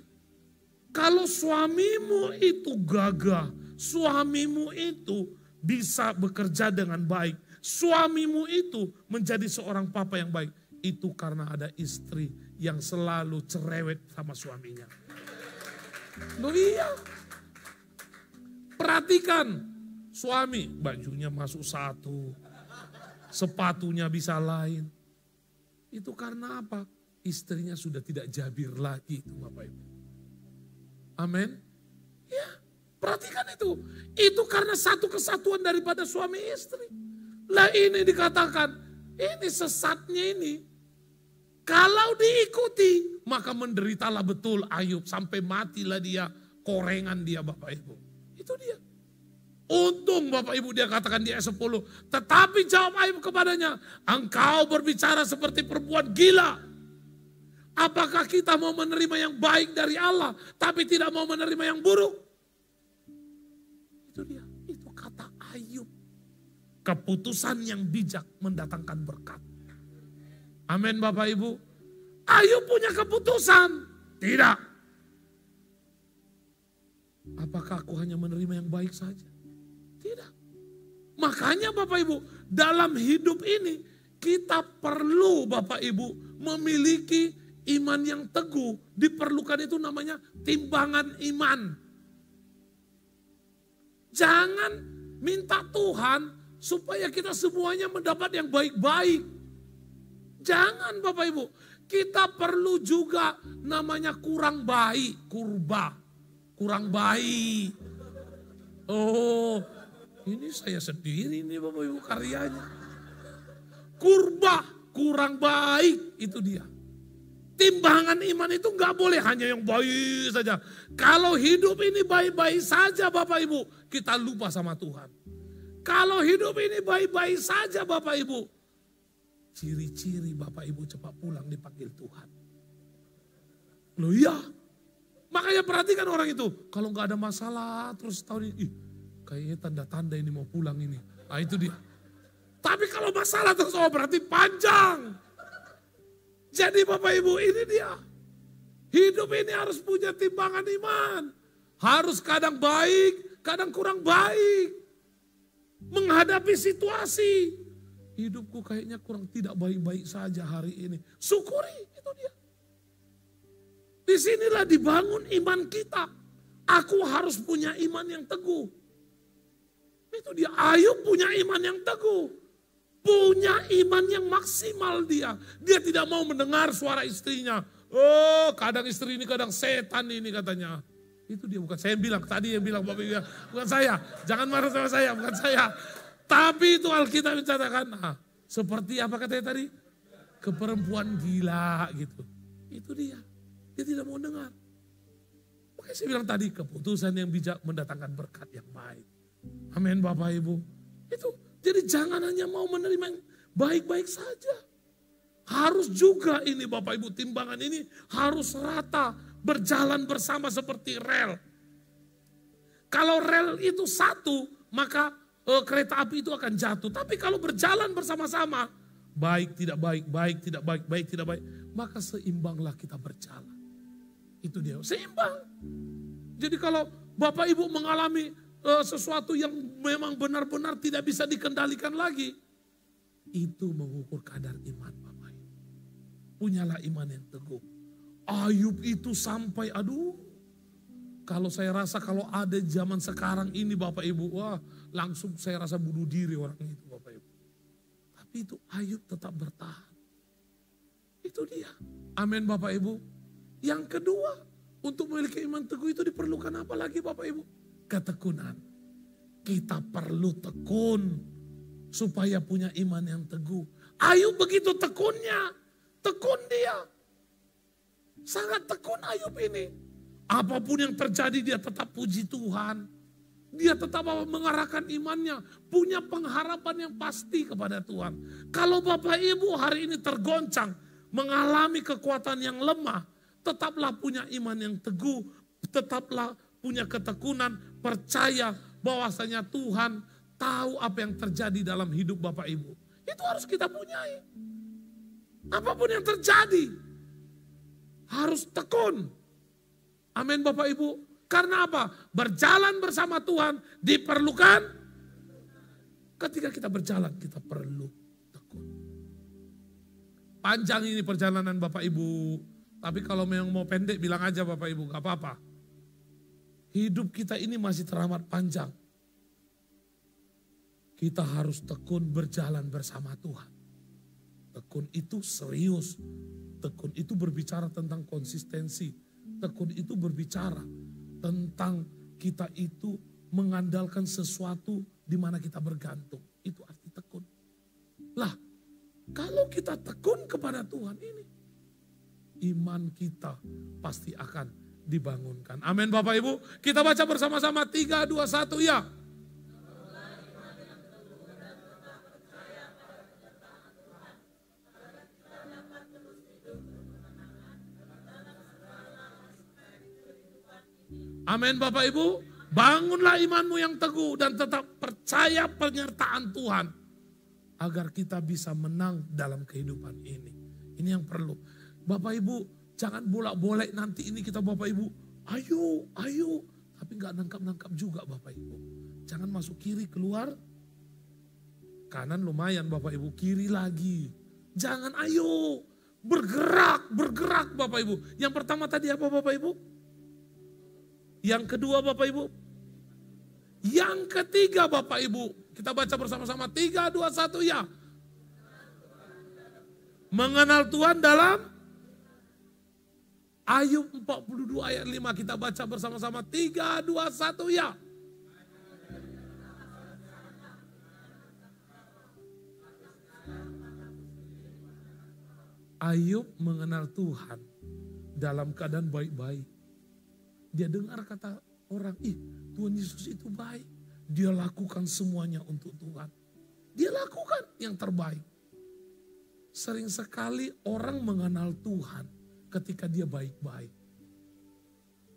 Kalau suamimu itu gagah, suamimu itu bisa bekerja dengan baik, suamimu itu menjadi seorang papa yang baik, itu karena ada istri yang selalu cerewet sama suaminya. Loh iya. Perhatikan suami, bajunya masuk satu, sepatunya bisa lain. Itu karena apa? Istrinya sudah tidak jabir lagi itu Bapak Ibu. Amin. Ya, perhatikan itu. Itu karena satu kesatuan daripada suami istri. Lah ini dikatakan, ini sesatnya ini. Kalau diikuti, maka menderitalah betul Ayub. Sampai matilah dia, korengan dia Bapak Ibu. Itu dia. Untung Bapak Ibu dia katakan di ayat 10. Tetapi jawab Ayub kepadanya, engkau berbicara seperti perempuan gila. Apakah kita mau menerima yang baik dari Allah, tapi tidak mau menerima yang buruk? Itu dia, itu kata Ayub. Keputusan yang bijak mendatangkan berkat. Amin Bapak Ibu. Ayub punya keputusan. Tidak. Apakah aku hanya menerima yang baik saja? Tidak. Makanya Bapak Ibu, dalam hidup ini kita perlu Bapak Ibu memiliki iman yang teguh. Diperlukan itu namanya timbangan iman. Jangan minta Tuhan supaya kita semuanya mendapat yang baik-baik. Jangan Bapak Ibu. Kita perlu juga namanya kurang baik. Kurang baik. Oh, ini saya sendiri ini Bapak Ibu karyanya. Kurang baik itu dia. Timbangan iman itu gak boleh hanya yang baik saja. Kalau hidup ini baik-baik saja Bapak Ibu, kita lupa sama Tuhan. Kalau hidup ini baik-baik saja Bapak Ibu, ciri-ciri Bapak Ibu cepat pulang dipanggil Tuhan. Loh iya, makanya perhatikan orang itu. Kalau gak ada masalah terus tahun ini, kayaknya tanda-tanda ini mau pulang ini. Nah itu dia. Tapi kalau masalah terus berarti panjang. Jadi Bapak Ibu ini dia. Hidup ini harus punya timbangan iman. Harus kadang baik, kadang kurang baik. Menghadapi situasi. Hidupku kayaknya kurang tidak baik-baik saja hari ini. Syukuri, itu dia. Disinilah dibangun iman kita. Aku harus punya iman yang teguh. Itu dia, Ayub punya iman yang teguh. Punya iman yang maksimal dia. Dia tidak mau mendengar suara istrinya. Oh kadang istri ini kadang setan ini katanya. Itu dia, bukan saya yang bilang. Tadi yang bilang Bapak Ibu, bukan saya. Jangan marah sama saya, bukan saya. Tapi itu Alkitab mencatatkan. Nah, seperti apa katanya tadi? Keperempuan gila gitu. Itu dia. Dia tidak mau dengar. Makanya saya bilang tadi, keputusan yang bijak mendatangkan berkat yang baik. Amin Bapak Ibu. Itu. Jadi jangan hanya mau menerima yang baik-baik saja. Harus juga ini Bapak Ibu, timbangan ini harus rata. Berjalan bersama seperti rel. Kalau rel itu satu, maka kereta api itu akan jatuh. Tapi kalau berjalan bersama-sama, baik tidak baik, baik tidak baik, baik tidak baik, maka seimbanglah kita berjalan. Itu dia, seimbang. Jadi kalau Bapak Ibu mengalami sesuatu yang memang benar-benar tidak bisa dikendalikan lagi, itu mengukur kadar iman Bapak Ibu. Punyalah iman yang teguh. Ayub itu sampai, kalau saya rasa kalau ada zaman sekarang ini Bapak Ibu, wah langsung saya rasa bunuh diri orang itu Bapak Ibu. Tapi itu Ayub tetap bertahan. Itu dia. Amin Bapak Ibu. Yang kedua, untuk memiliki iman teguh itu diperlukan apa lagi Bapak Ibu? Ketekunan. Kita perlu tekun supaya punya iman yang teguh. Ayub begitu tekunnya. Tekun dia. Sangat tekun Ayub ini. Apapun yang terjadi dia tetap puji Tuhan. Dia tetap mengarahkan imannya. Punya pengharapan yang pasti kepada Tuhan. Kalau Bapak Ibu hari ini tergoncang. Mengalami kekuatan yang lemah. Tetaplah punya iman yang teguh. Tetaplah punya ketekunan. Percaya bahwasanya Tuhan tahu apa yang terjadi dalam hidup Bapak Ibu. Itu harus kita punyai. Apapun yang terjadi. Harus tekun. Amin Bapak Ibu. Karena apa? Berjalan bersama Tuhan diperlukan. Ketika kita berjalan kita perlu tekun. Panjang ini perjalanan Bapak Ibu. Tapi kalau memang mau pendek bilang aja Bapak Ibu, gak apa-apa. Hidup kita ini masih teramat panjang. Kita harus tekun berjalan bersama Tuhan. Tekun itu serius. Tekun itu berbicara tentang konsistensi. Tekun itu berbicara tentang kita itu mengandalkan sesuatu di mana kita bergantung. Itu arti tekun. Lah, kalau kita tekun kepada Tuhan ini, iman kita pasti akan dibangunkan. Amin Bapak Ibu. Kita baca bersama-sama 3, 2, 1 ya. Amin Bapak Ibu, bangunlah imanmu yang teguh dan tetap percaya penyertaan Tuhan. Agar kita bisa menang dalam kehidupan ini. Ini yang perlu. Bapak Ibu jangan bolak-balik nanti ini kita Bapak Ibu, ayo. Tapi gak nangkap-nangkap juga Bapak Ibu. Jangan masuk kiri keluar. Kanan lumayan Bapak Ibu, kiri lagi. Jangan ayo, bergerak Bapak Ibu. Yang pertama tadi apa Bapak Ibu? Yang kedua Bapak Ibu. Yang ketiga Bapak Ibu. Kita baca bersama-sama 3, 2, 1 ya. Mengenal Tuhan dalam Ayub 42 ayat 5. Kita baca bersama-sama 3, 2, 1 ya. Ayub mengenal Tuhan dalam keadaan baik-baik. Dia dengar kata orang, Tuhan Yesus itu baik. Dia lakukan semuanya untuk Tuhan. Dia lakukan yang terbaik. Sering sekali orang mengenal Tuhan ketika dia baik-baik.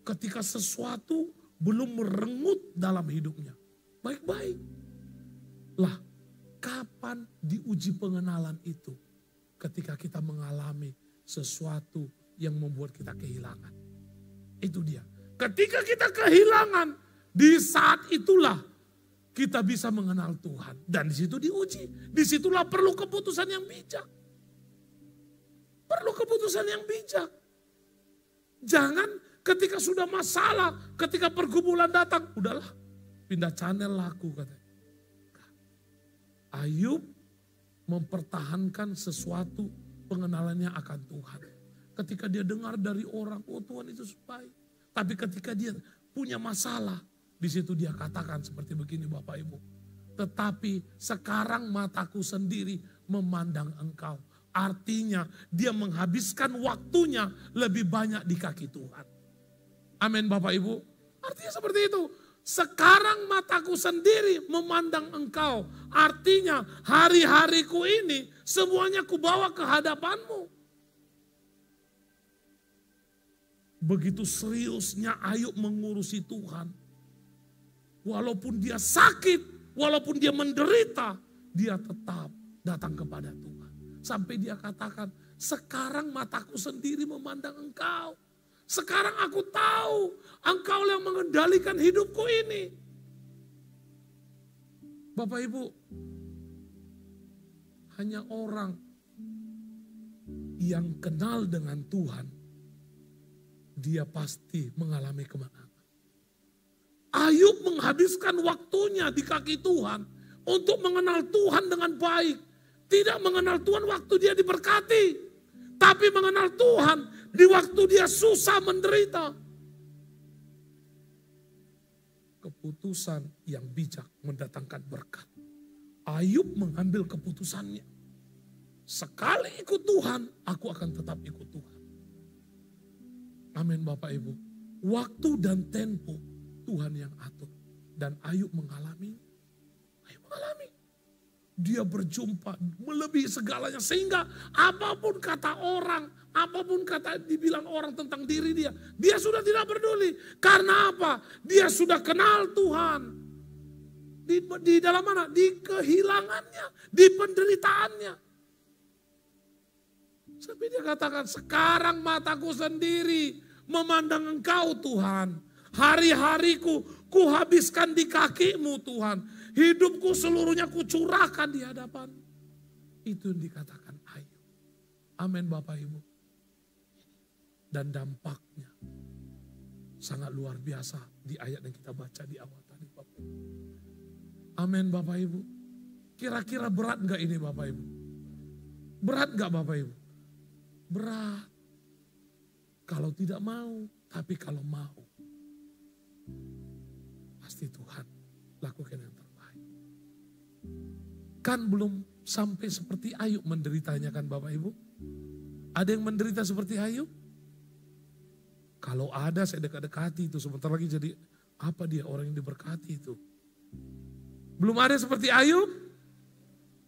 Ketika sesuatu belum merengut dalam hidupnya. Baik-baik. Lah, kapan diuji pengenalan itu? Ketika kita mengalami sesuatu yang membuat kita kehilangan. Itu dia. Ketika kita kehilangan, di saat itulah kita bisa mengenal Tuhan. Dan di situ diuji. Disitulah perlu keputusan yang bijak. Perlu keputusan yang bijak. Jangan ketika sudah masalah, ketika pergumulan datang, udahlah pindah channel laku katanya. Ayub mempertahankan sesuatu pengenalannya akan Tuhan. Ketika dia dengar dari orang, Tuhan itu baik. Tapi ketika dia punya masalah, di situ dia katakan seperti begini Bapak Ibu. Tetapi sekarang mataku sendiri memandang Engkau. Artinya dia menghabiskan waktunya lebih banyak di kaki Tuhan. Amin Bapak Ibu. Artinya seperti itu. Sekarang mataku sendiri memandang Engkau. Artinya hari-hariku ini semuanya kubawa ke hadapan-Mu. Begitu seriusnya Ayub mengurusi Tuhan. walaupun dia sakit, walaupun dia menderita, dia tetap datang kepada Tuhan. Sampai dia katakan, sekarang mataku sendiri memandang Engkau. Sekarang aku tahu Engkau yang mengendalikan hidupku ini. Bapak Ibu, hanya orang yang kenal dengan Tuhan, dia pasti mengalami kemenangan. Ayub menghabiskan waktunya di kaki Tuhan untuk mengenal Tuhan dengan baik. Tidak mengenal Tuhan waktu dia diberkati, tapi mengenal Tuhan di waktu dia susah menderita. Keputusan yang bijak mendatangkan berkat. Ayub mengambil keputusannya. Sekali ikut Tuhan, aku akan tetap ikut Tuhan. Amin Bapak Ibu. Waktu dan tempo Tuhan yang atur. Dan Ayub mengalami. Dia berjumpa melebihi segalanya. Sehingga apapun kata orang, apapun kata dibilang orang tentang diri dia, dia sudah tidak peduli. Karena apa? Dia sudah kenal Tuhan. Di dalam mana? Di kehilangannya, di penderitaannya. Sampai dia katakan, sekarang mataku sendiri memandang Engkau Tuhan. Hari-hariku kuhabiskan di kaki-Mu Tuhan. Hidupku seluruhnya kucurahkan di hadapan. Itu yang dikatakan Ayub. Amin Bapak Ibu. Dan dampaknya sangat luar biasa di ayat yang kita baca di awal tadi Bapak Ibu. Amin Bapak Ibu. Kira-kira berat enggak ini Bapak Ibu? Berat enggak Bapak Ibu? Berat. Kalau tidak mau, tapi kalau mau, pasti Tuhan lakukan yang terbaik. Kan belum sampai seperti Ayub menderitanya kan Bapak Ibu? Ada yang menderita seperti Ayub? Kalau ada saya dekat-dekati itu, sebentar lagi jadi apa dia orang yang diberkati itu. Belum ada seperti Ayub?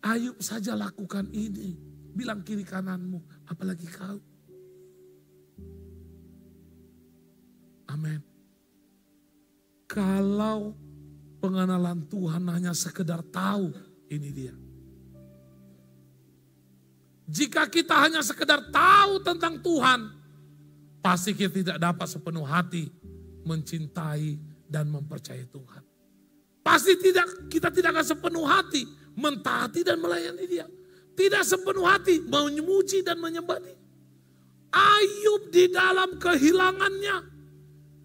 Ayub saja lakukan ini. Bilang kiri kananmu, apalagi kau. Amin. Kalau pengenalan Tuhan hanya sekedar tahu, ini dia. Jika kita hanya sekedar tahu tentang Tuhan, pasti kita tidak dapat sepenuh hati mencintai dan mempercayai Tuhan. Pasti kita tidak akan sepenuh hati mentaati dan melayani Dia. Tidak sepenuh hati memuji dan menyembah Dia. Ayub di dalam kehilangannya,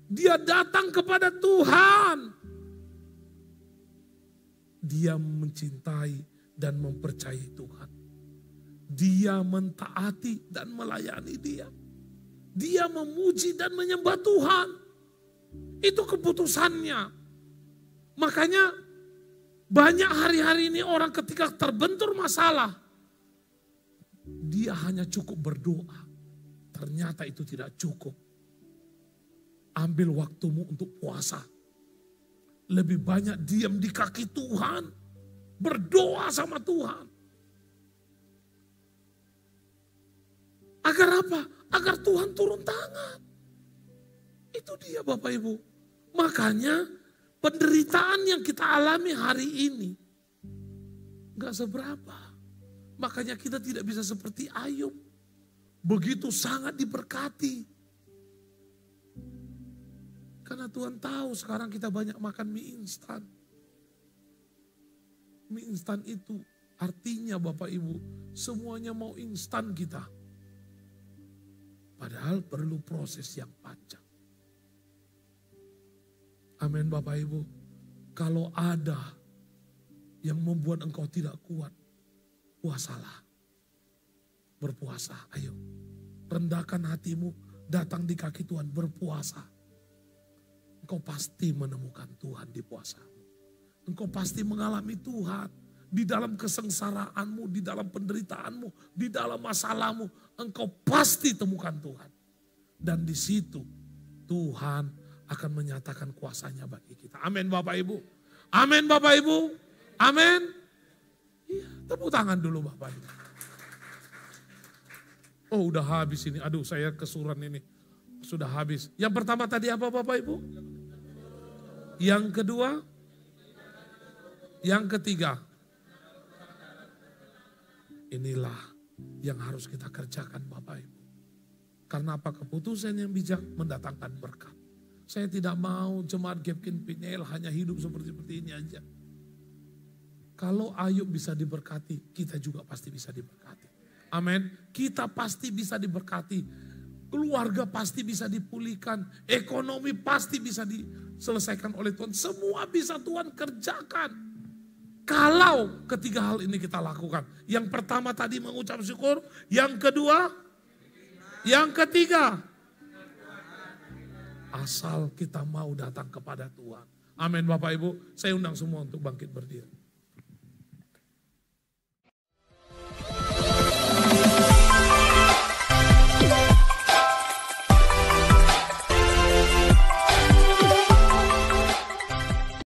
dia datang kepada Tuhan. Dia mencintai dan mempercayai Tuhan. Dia mentaati dan melayani Dia. Dia memuji dan menyembah Tuhan. Itu keputusannya. Makanya banyak hari-hari ini orang ketika terbentur masalah, dia hanya cukup berdoa. Ternyata itu tidak cukup. Ambil waktumu untuk puasa. Lebih banyak diam di kaki Tuhan. Berdoa sama Tuhan. Agar apa? Agar Tuhan turun tangan. Itu dia Bapak Ibu. Makanya penderitaan yang kita alami hari ini gak seberapa. Makanya kita tidak bisa seperti Ayub. Begitu sangat diberkati. Karena Tuhan tahu sekarang kita banyak makan mie instan. Mie instan itu artinya Bapak Ibu, semuanya mau instan kita. Padahal perlu proses yang panjang. Amin Bapak Ibu. Kalau ada yang membuat engkau tidak kuat, puasalah. Berpuasa, ayo. Rendahkan hatimu, datang di kaki Tuhan, berpuasa. Engkau pasti menemukan Tuhan di puasamu. Engkau pasti mengalami Tuhan di dalam kesengsaraanmu, di dalam penderitaanmu, di dalam masalahmu. Engkau pasti temukan Tuhan. Dan di situ Tuhan akan menyatakan kuasanya bagi kita. Amin Bapak Ibu. Amin Bapak Ibu. Amin. Iya, tepuk tangan dulu Bapak Ibu. Oh udah habis ini, aduh saya kesuran ini. Sudah habis. Yang pertama tadi apa Bapak Ibu? Yang kedua, Yang ketiga, inilah yang harus kita kerjakan Bapak Ibu. Karena apa? Keputusan yang bijak mendatangkan berkat. Saya tidak mau jemaat Gapkin Pinel hanya hidup seperti ini aja. Kalau Ayub bisa diberkati, kita juga pasti bisa diberkati. Amin. Kita pasti bisa diberkati. Keluarga pasti bisa dipulihkan. Ekonomi pasti bisa diselesaikan oleh Tuhan. Semua bisa Tuhan kerjakan. Kalau ketiga hal ini kita lakukan. Yang pertama tadi mengucap syukur. Yang kedua, yang ketiga, asal kita mau datang kepada Tuhan. Amin Bapak Ibu. Saya undang semua untuk bangkit berdiri.